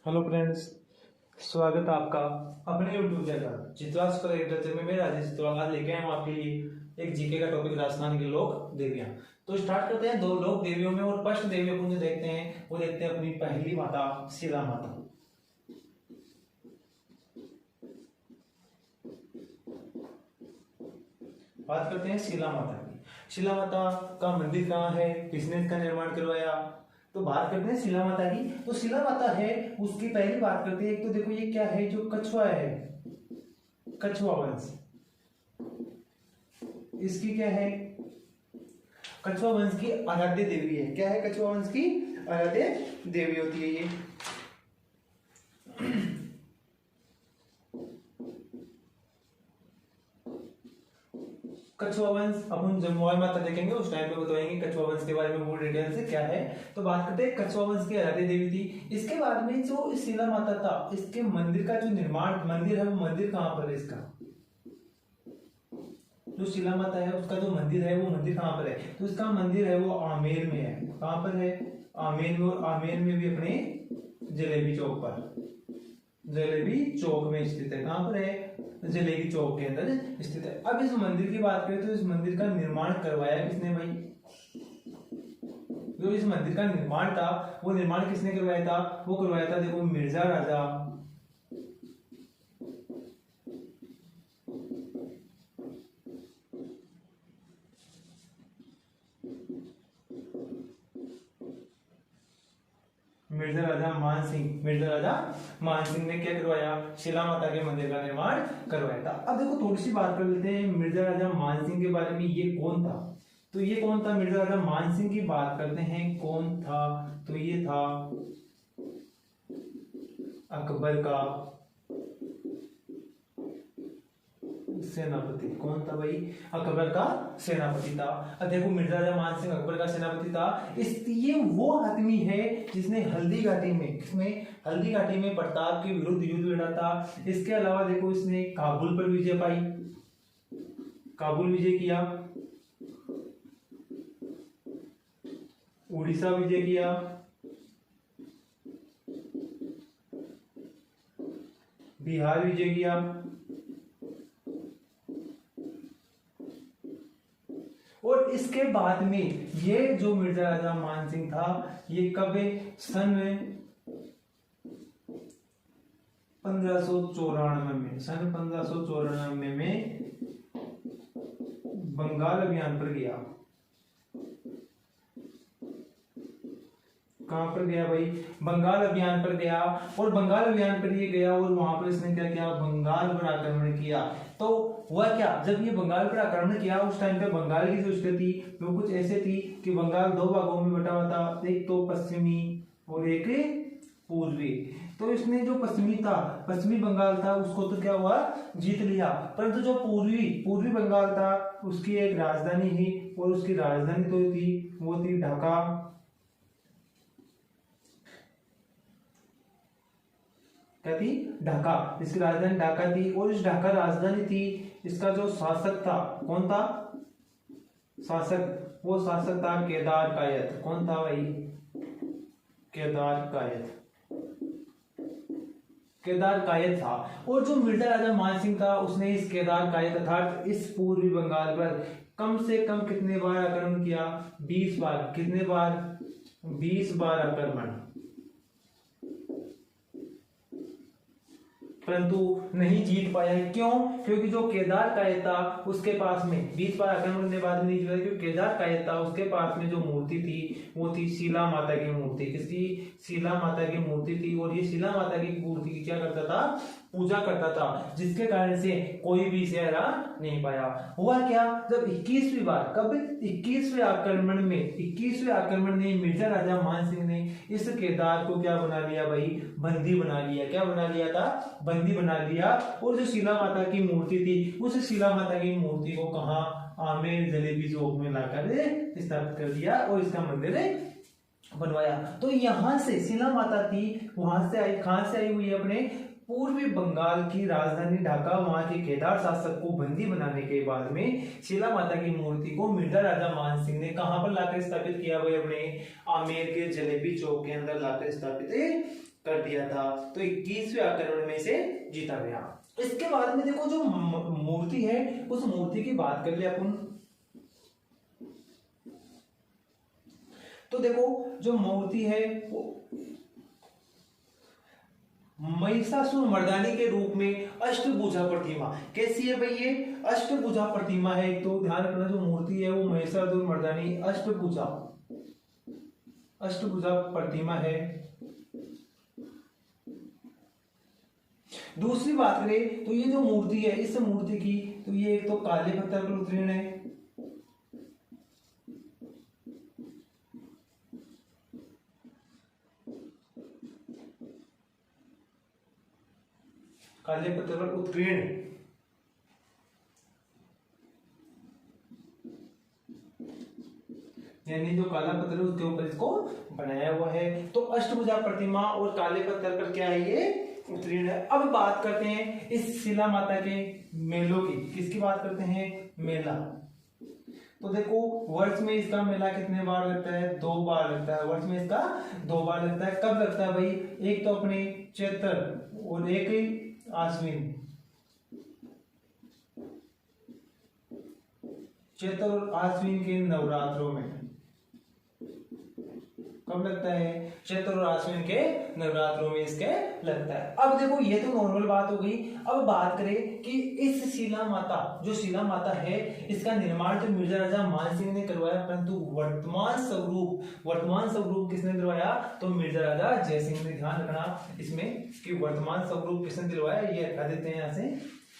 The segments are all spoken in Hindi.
हेलो फ्रेंड्स, स्वागत है आपका अपने यूट्यूब चैनल चित्रास पर एग्रीकल्चर में। मैं राजेश चित्राल आज लेके आया हूँ आपके लिए एक जीके का टॉपिक, राजस्थान के लोक देवियां। तो स्टार्ट करते हैं दो लोक देवियों में। और फर्स्ट देवी अपन जो देखते हैं वो देखते हैं अपनी पहली माता शीला माता। बात करते हैं शीला माता की। शीला माता का मंदिर कहाँ है, किसने इसका निर्माण करवाया, तो बात करते हैं शीला माता की। तो शीला माता है, उसकी पहली बात करते हैं। एक तो देखो ये क्या है, जो कछुआ है, कछुआ वंश, इसकी क्या है, कछुआ वंश की आराध्य देवी है। क्या है, कछुआ वंश की आराध्य देवी होती है ये। कछुआ वंश अपन जब मोबाइल माता देखेंगे उस टाइम पे बताएंगे कछुआ वंश के बारे में पूरी डिटेल से क्या है। तो बात करते हैं कछुआ वंश की आराध्य देवी थी। इसके बाद में जो शीला माता था, इसके मंदिर का जो निर्माण मंदिर है, वो मंदिर कहाँ पर है, इसका जो शीला माता है उसका जो मंदिर है वो मंदिर कहाँ पर है, तो इसका मंदिर है वो आमेर में है। कहाँ पर है, आमेर में। और आमेर में भी अपने जलेबी चौक पर, जलेबी चौक में स्थित है। कहाँ पर है, जलेबी चौक के अंदर स्थित है। अब इस मंदिर की बात करें तो इस मंदिर का निर्माण करवाया किसने भाई, जो इस मंदिर का निर्माण था वो निर्माण किसने करवाया था, वो करवाया था देखो मिर्जा राजा मिर्जा राजा मान सिंह। मिर्जा राजा मान सिंह ने क्या करवाया, शीला माता के मंदिर का निर्माण करवाया था। अब देखो थोड़ी सी बात कर लेते हैं मिर्जा राजा मान सिंह के बारे में। ये कौन था, तो ये कौन था, मिर्जा राजा मान सिंह की बात करते हैं कौन था, तो ये था अकबर का सेनापति। कौन था भाई, अकबर का सेनापति था। अब देखो मिर्जा राजा मान सिंह अकबर का सेनापति था। ये वो आदमी है जिसने हल्दी घाटी में, किसमें, हल्दी घाटी में प्रताप के विरुद्ध युद्ध लड़ा था। इसके अलावा देखो इसने काबुल पर विजय पाई, काबुल विजय किया, उड़ीसा विजय किया, बिहार विजय किया। और इसके बाद में ये जो मिर्जा राजा मान सिंह था, ये कब, सन 1594 में, सन 1594 में बंगाल अभियान पर गया। कहां पर गया भाई, बंगाल अभियान पर गया। और बंगाल अभियान पर ये गया और वहां पर इसने क्या किया, बंगाल पर आक्रमण किया। तो हुआ क्या, जब ये बंगाल पर आक्रमण किया उस टाइम पे बंगाल की जो स्थिति वो कुछ ऐसे थी कि बंगाल दो भागों में बटा हुआ था, एक तो पश्चिमी और एक पूर्वी। तो इसने जो पश्चिमी था, पश्चिमी बंगाल था, उसको तो क्या हुआ, जीत लिया। परंतु जो पूर्वी बंगाल था उसकी एक राजधानी ही, और उसकी राजधानी तो थी, वो थी ढाका। क्या थी, ढाका। इसकी राजधानी ढाका थी। और इस ढाका राजधानी थी, इसका जो शासक था, कौन था शासक, वो शासक था केदार कायत। कौन था भाई, केदार कायत, केदार कायत था। और जो मिर्जा राजा मान सिंह था उसने इस केदार कायत अर्थात इस पूर्वी बंगाल पर कम से कम कितने बार आक्रमण किया, 20 बार। कितने बार, 20 बार आक्रमण। परंतु नहीं जीत पाया। क्यों, क्योंकि जो केदार कायत था उसके पास में 20 बार आक्रमण करने के बाद नहीं जीता, क्योंकि केदार कायत था उसके पास में जो मूर्ति थी वो थी शीला माता की मूर्ति। किसकी, शीला माता की मूर्ति थी। और ये शीला माता की मूर्ति की क्या करता था, पूजा करता था, जिसके कारण से कोई भी इसे हरा नहीं पाया। हुआ क्या, जब 21वीं बार, कब, 21वें आक्रमण में, 21वें आक्रमण में मिर्जा राजा मान सिंह ने इस केदार को क्या बना लिया भाई, बंदी बना लिया। क्या बना लिया था, बंदी बना लिया। और जो शीला माता की मूर्ति थी, उस शीला माता की मूर्ति को कहां, आमेर जलेबी चौक में लाकर स्थापित कर दिया और इसका मंदिर बनवाया। तो यहां से शीला माता थी, वहां से आई, कहां से आई हुई है, अपने पूर्वी बंगाल की राजधानी ढाका वहां के केदार शासक को बंदी बनाने के बाद में शीला माता की मूर्ति को मिर्जा राजा मान सिंह ने कहां पर लाकर स्थापित किया? भाई अपने आमेर के जलेबी चौक के अंदर लाकर स्थापित कर दिया था। तो 21वें आक्रमण में से जीता गया। इसके बाद में देखो जो मूर्ति है उस मूर्ति की बात कर ले अपन। तो देखो जो मूर्ति है वो महिषासुर मर्दानी के रूप में अष्टभुजा प्रतिमा। कैसी है भाई? ये अष्टभुजा प्रतिमा है। एक तो ध्यान रखना जो मूर्ति है वो महिषासुर मर्दानी अष्टभुजा प्रतिमा है। दूसरी बात करें तो ये जो मूर्ति है इस मूर्ति की तो ये एक तो काले पत्थर पर उत्कीर्ण है, काले पत्थर पर उत्कीर्ण, यानी जो काला पत्थर है उसके ऊपर इसको बनाया हुआ है। तो अष्टभुजा प्रतिमा और काले पत्थर पर क्या है? ये उत्कीर्ण है। अब बात करते हैं इस शिला माता के मेलों की। किसकी बात करते हैं? मेला। तो देखो वर्ष में इसका मेला कितने बार लगता है? 2 बार लगता है। वर्ष में इसका 2 बार लगता है। कब लगता है भाई? एक तो अपने चैत्र और एक आश्विन। चैत्र और आश्विन के नवरात्रों में। कब लगता है? चैत्र और आश्विन के नवरात्रों में इसके लगता है। अब देखो ये तो नॉर्मल बात हो गई। अब बात करें कि इस शिला माता, जो शिला माता है, इसका निर्माण तो मिर्जा राजा मान सिंह ने करवाया, परंतु वर्तमान स्वरूप किसने दिलवाया? तो मिर्जा राजा जयसिंह ने। ध्यान रखना इसमें कि वर्तमान स्वरूप किसने दिलवाया, ये हटा देते हैं यहां से,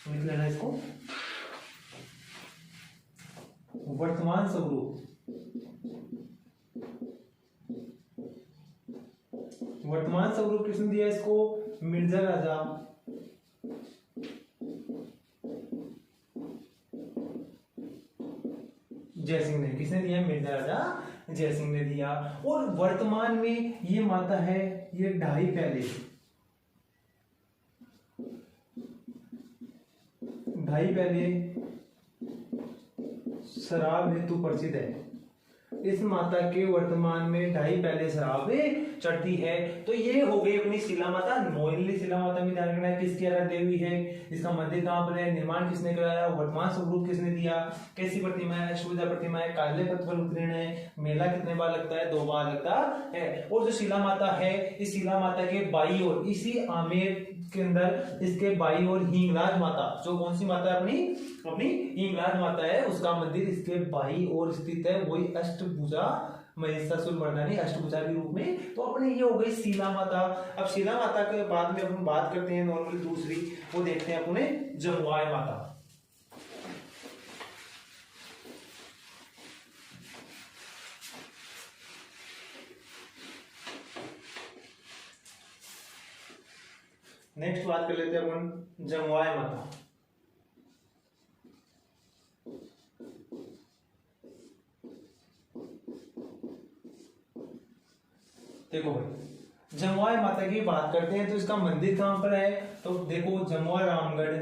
लिख लेना इसको। वर्तमान स्वरूप, वर्तमान स्वरूप किसने दिया इसको? मिर्जा राजा जयसिंह ने। किसने दिया? मिर्जा राजा जयसिंह ने दिया। और वर्तमान में ये माता है, ये 2.5 प्याले, 2.5 प्याले शराब हेतु प्रसिद्ध है। इस माता के वर्तमान में 2.5 प्याले शराब चढ़ती है। तो ये हो गई अपनी शिला माता। मोहिनी शिला माता में ध्यान रखना है किसकी आराध्य देवी है, इसका मंदिर कहाँ पर है, निर्माण किसने कराया, वर्तमान स्वरूप किसने दिया, कैसी प्रतिमा है, अष्टभुजा प्रतिमा है, काले पत्थर पर उत्कीर्ण है, मेला कितने बार लगता है? 2 बार लगता है। और जो शिला माता है, इस शिला माता के बाई ओर, इसी आमेर के अंदर इसके बाई ओर हिंगलाज माता, जो कौन सी माता है? अपनी हिंगलाज माता है, उसका मंदिर इसके बाई ओर स्थित है। वही अष्टभुजा महिषासुर मर्दानी अष्टभुजा के रूप में। तो अपने ये हो गई शिला माता। अब शिला माता के बाद में अपन बात करते हैं नॉर्मली दूसरी, वो देखते हैं अपने जमुआय माता। नेक्स्ट बात कर लेते हैं अपन जमुआय माता। देखो भाई जमुआय माता की बात करते हैं तो इसका मंदिर कहां पर है? तो देखो जमुआ रामगढ़,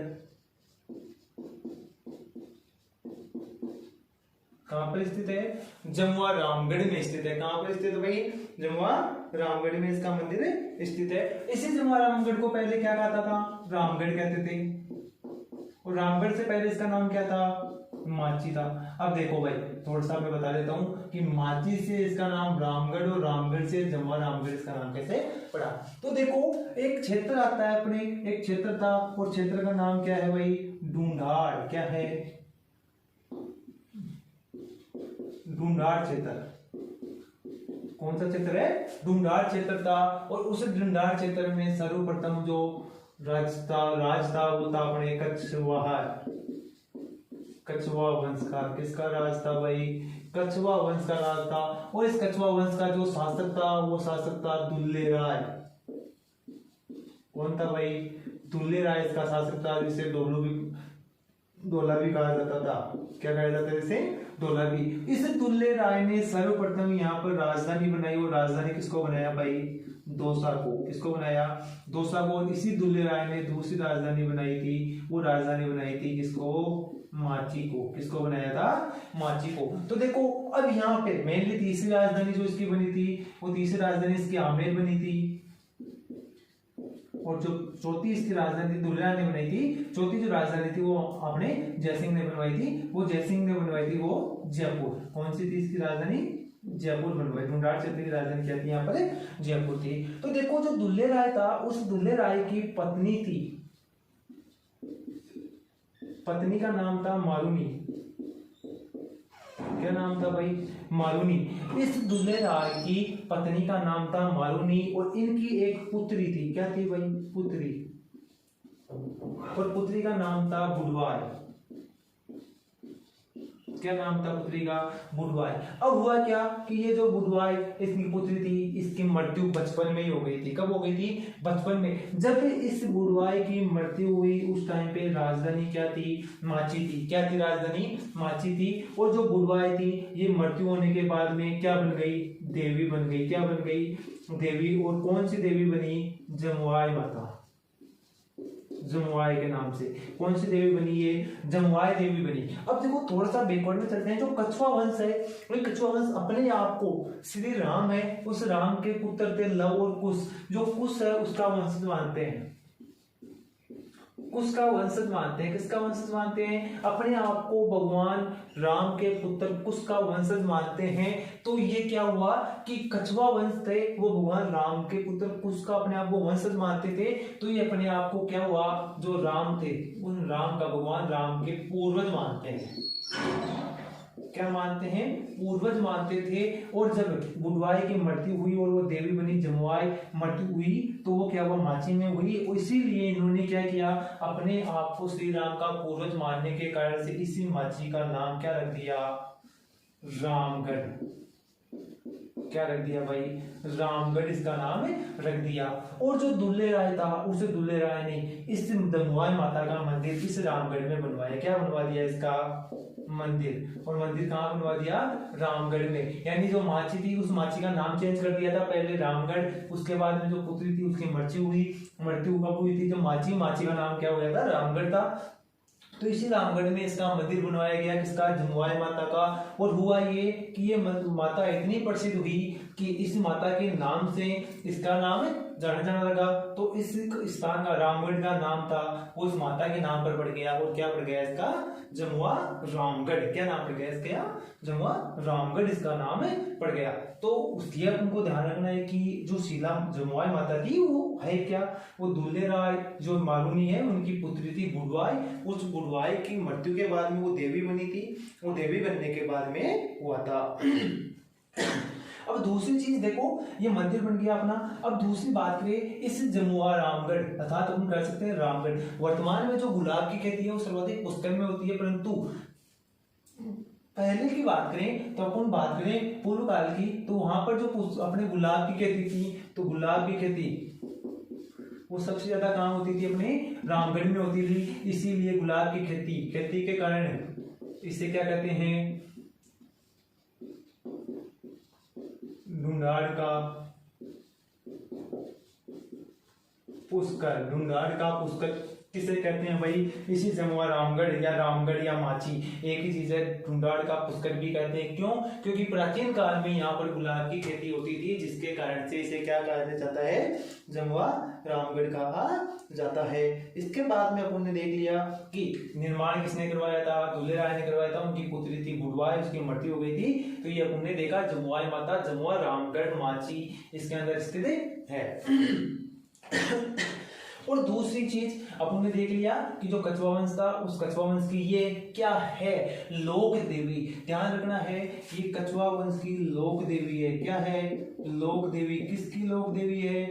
कहां पर स्थित है? जमुआ रामगढ़ में स्थित है। कहां पर स्थित है भाई? जमुआ रामगढ़ में इसका मंदिर स्थित है। इसी जमुआ रामगढ़ को पहले क्या कहता था? रामगढ़ कहते थे। और रामगढ़ से पहले इसका नाम क्या था? माची था। अब देखो भाई थोड़ा सा मैं बता देता हूँ कि माची से इसका नाम रामगढ़ और रामगढ़ से जमुआ रामगढ़ इसका नाम कैसे पड़ा। तो देखो एक क्षेत्र आता है अपने, एक क्षेत्र था और क्षेत्र का नाम क्या है भाई? ढूंढाड़। क्या है? ढूंढाड़ क्षेत्र। कौन सा क्षेत्र है? ढूंढाड़ क्षेत्र था। और उस ढूंढाड़ क्षेत्र में सर्वप्रथम जो राज था वो था अपने कछुआ वंश का। किसका राज था भाई? कछुआ वंश का राज था। और इस कछुआ वंश का जो शासक था वो शासक था दुल्ले राय। कौन था भाई? दुल्ले राय इसका शासक था, जिसे डोला भी कहा जाता था। क्या कहा जाता है इसे? डोला भी। इस दुल्ले राय ने सर्वप्रथम यहाँ पर राजधानी बनाई, और राजधानी किसको बनाया भाई? दौसा को। किसको बनाया? दौसा को। और इसी दुल्ले राय ने दूसरी राजधानी बनाई थी, वो राजधानी बनाई थी किसको? माची को। किसको बनाया था? माची को। तो देखो अब यहाँ पे मेनली तीसरी राजधानी जो इसकी बनी थी, वो तीसरी राजधानी इसकी आमेर बनी थी, और जो चौथी इसकी राजधानी दुल्ला ने बनाई थी, चौथी जो राजधानी थी वो अपने जयसिंह ने बनवाई थी, वो जयसिंह ने बनवाई थी वो जयपुर। कौन सी थी इसकी राजधानी? जयपुर बनवाई। ढूंढाड़ क्षेत्र की राजधानी क्या थी यहाँ पर? जयपुर थी। तो देखो जो दुल्ले राय था, उस दुल्ले राय की पत्नी थी, पत्नी का नाम था मारुनी। क्या नाम था भाई? मारुनी। इस दुल्ले राय की पत्नी का नाम था मारुनी, और इनकी एक पुत्री थी। क्या थी भाई? पुत्री। और पुत्री का नाम था बुडवाय। क्या नाम था पुत्री का? बुडवाय। अब हुआ क्या कि ये जो बुडवाय इसकी पुत्री थी, इसकी मृत्यु बचपन में ही हो गई थी। कब हो गई थी? बचपन में। जब इस बुडवाय की मृत्यु हुई उस टाइम पे राजधानी क्या थी? माची थी। क्या थी राजधानी? माची थी। और जो बुडवाय थी, ये मृत्यु होने के बाद में क्या बन गई? देवी बन गई। क्या बन गई? देवी। और कौन सी देवी बनी? जमुआय माता। जमुआय के नाम से कौन सी देवी बनी? ये जमुआय देवी बनी। अब देखो थोड़ा सा बैकवर्ड में चलते हैं। जो कछुआ वंश है, वो कछुआ वंश अपने आप को श्री राम है, उस राम के पुत्र थे लव और कुश। जो कुश है उसका वंशज मानते हैं, कुश का वंशज मानते हैं। किसका वंशज मानते हैं? अपने आप को भगवान राम के पुत्र कुश का वंशज मानते हैं। तो ये क्या हुआ कि कछुआ वंश थे, वो भगवान राम के पुत्र कुश का अपने आप को वंशज मानते थे। तो ये अपने आप को क्या हुआ? जो राम थे, उन राम का भगवान राम के पूर्वज मानते हैं। क्या मानते हैं? पूर्वज मानते थे। और जब बुडवाई की मृत्यु हुई और वो देवी बनी जमुआई मृत्यु हुई, तो वो क्या हुआ? माची में हुई। इसीलिए इन्होंने क्या किया? अपने आप को श्री राम का पूर्वज मानने के कारण से इसी माची का नाम क्या रख दिया? रामगढ़। क्या रख दिया भाई? रामगढ़ इसका नाम रख दिया। और जो दुल्ले राय था, उस दुल्ले राय ने इस जमुआई माता का मंदिर इस रामगढ़ में बनवाया। क्या बनवा दिया? इसका मंदिर। और मंदिर कहाँ बनवा दिया? रामगढ़ में। यानी जो माची थी, उस माची का नाम चेंज कर दिया था, पहले रामगढ़, उसके बाद में जो पुत्री थी उसकी मृत्यु हुई। मृत्यु कब हुई थी? जो माची का नाम क्या हो गया था? रामगढ़ था। तो इसी रामगढ़ में इसका मंदिर बनवाया गया, किसका? जमुआई माता का। और हुआ ये कि ये माता इतनी प्रसिद्ध हुई कि इस माता के नाम से इसका नाम जाना जाना लगा। तो इस स्थान का, रामगढ़ का नाम था, उस माता के नाम पर पड़ गया। और क्या पड़ गया इसका? जमुआ रामगढ़। क्या नाम पड़ गया इसका? जमुआ रामगढ़ इसका नाम पड़ गया। तो उसकी उनको ध्यान रखना है कि जो शीला जमुआई माता थी वो है क्या? वो दुल्ले राय जो मारुनी है उनकी पुत्री थी बुडवाई। उस बुडवाई की मृत्यु के बाद में वो देवी बनी थी। वो देवी बनने के बाद में हुआ था। अब दूसरी चीज देखो, ये मंदिर बन गया अपना। अब दूसरी बात करें इस जमुआ रामगढ़, अर्थात अपन कर सकते हैं रामगढ़। वर्तमान में जो गुलाब की खेती है वो सर्वाधिक पुष्कर में होती है, परंतु पहले की बात करें तो अपन बात करें पूर्व काल की, तो वहां पर जो अपने गुलाब की खेती थी, तो गुलाब की खेती वो सबसे ज्यादा कहाँ होती थी? अपने रामगढ़ में होती थी। इसीलिए गुलाब की खेती के कारण इसे क्या कहते हैं? ढूंढाड़ का पुष्कर। ढूंढाड़ का पुष्कर किसे कहते हैं भाई? इसी जमुआ रामगढ़ या रामगढ़ या माची एक ही चीज है। ढूंढाड़ का पुष्कर भी कहते हैं। क्यों? क्योंकि प्राचीन काल में यहाँ पर गुलाब की खेती होती थी, जिसके कारण से इसे क्या कहा जाता है? जमुआ रामगढ़ कहा जाता है। इसके बाद में अपन ने देख लिया कि निर्माण किसने करवाया था? दुल्ले राय ने करवाया था। उनकी पुत्री थी बुडवाई, उसकी मृत्यु हो गई थी। तो ये अपन ने देखा जमुआई माता, जमुआ रामगढ़ माची इसके अंदर स्थित है। और दूसरी चीज अपन ने देख लिया कि जो कछुआ वंश था, उस कछुआ वंश की ये क्या है? लोक देवी। ध्यान रखना है, ये कछुआ वंश की लोक देवी है। क्या है? लोक देवी। किसकी लोक देवी है?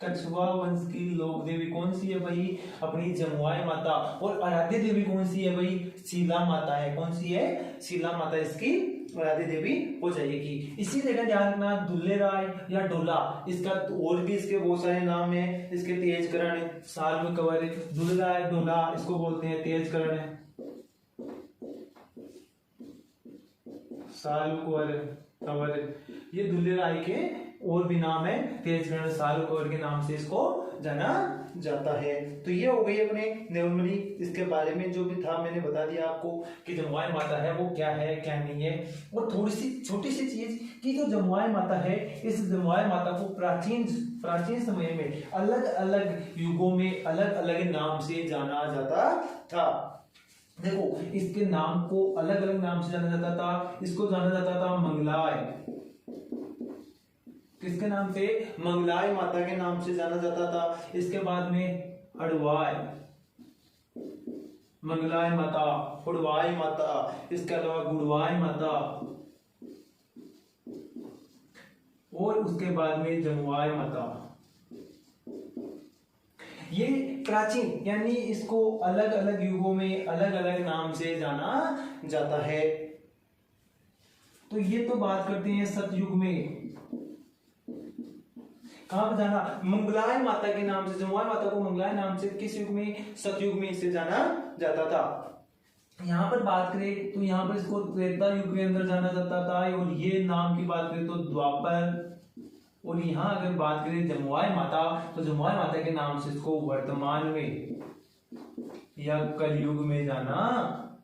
कछुआ वंश की लोक देवी कौन सी है भाई? अपनी जमुआई माता। और आराध्य देवी कौन सी है भाई? शीला माता है। कौन सी है? शीला माता इसकी आराध्य देवी हो जाएगी। इसी जगह ध्यान रखना, दुल्ले राय या डोला, इसका और भी इसके बहुत सारे नाम है। इसके तेजकरण, साल में कवर, दुल्ले राय, डोला इसको बोलते हैं तेजकरण। सालुकवर कंवर, ये दुल्लेराय के और भी नाम है, तेजगढ़ सालुकवर के नाम से इसको जाना जाता है। तो ये हो गई अपने नॉर्मली इसके बारे में जो भी था मैंने बता दिया आपको कि जमुआय माता है वो क्या है क्या नहीं है। और थोड़ी सी छोटी सी चीज कि जो जमुआय माता है, इस जमुआय माता को प्राचीन समय में अलग अलग युगों में अलग अलग नाम से जाना जाता था। देखो इसके नाम को अलग अलग नाम से जाना जाता था। इसको जाना जाता था मंगलाय, किसके नाम से? मंगलाय माता के नाम से जाना जाता था। इसके बाद में हड़वाय, मंगलाय माता, हुड़वाय माता, इसके अलावा गुड़वाय माता, और उसके बाद में जमुआय माता। ये प्राचीन यानी इसको अलग अलग युगों में अलग अलग नाम से जाना जाता है। तो ये तो बात करते हैं सतयुग में, कहां पर जाना? मंगलाय माता के नाम से, जमुआय माता को मंगलाय नाम से किस युग में? सतयुग में इसे जाना जाता था। यहाँ पर बात करें तो यहाँ पर इसको त्रेता युग के अंदर जाना जाता था। और ये नाम की बात करें तो द्वापर। और यहाँ अगर बात करें जमुआय माता, तो जमुआय माता के नाम से इसको वर्तमान में या कलयुग में जाना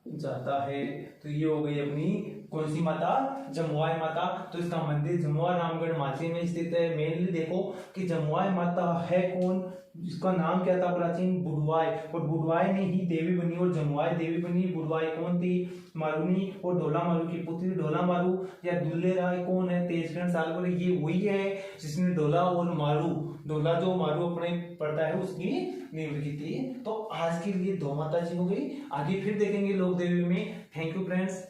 जाता है। तो ये हो गई अपनी कौन सी माता? जमुआय माता। तो इसका मंदिर जमुआ रामगढ़ माझी में स्थित है। मेनली देखो कि जमुआय माता है कौन, इसका नाम क्या था प्राचीन? बुडवाय। और बुडवाय ने ही देवी बनी और जमुआय देवी बनी। बुडवाय कौन थी? मारुनी और ढोला मारू की पुत्री ढोला मारू। या दुल्लेराय कौन है? तेजगढ़ सालुकवर, ये वही है जिसने ढोला और मारू, ढोला जो मारू अपने पड़ता है उसकी नींव की थी। तो आज के लिए दो माता जी हो गई, आगे फिर देखेंगे लोक देवी में। Thank you friends.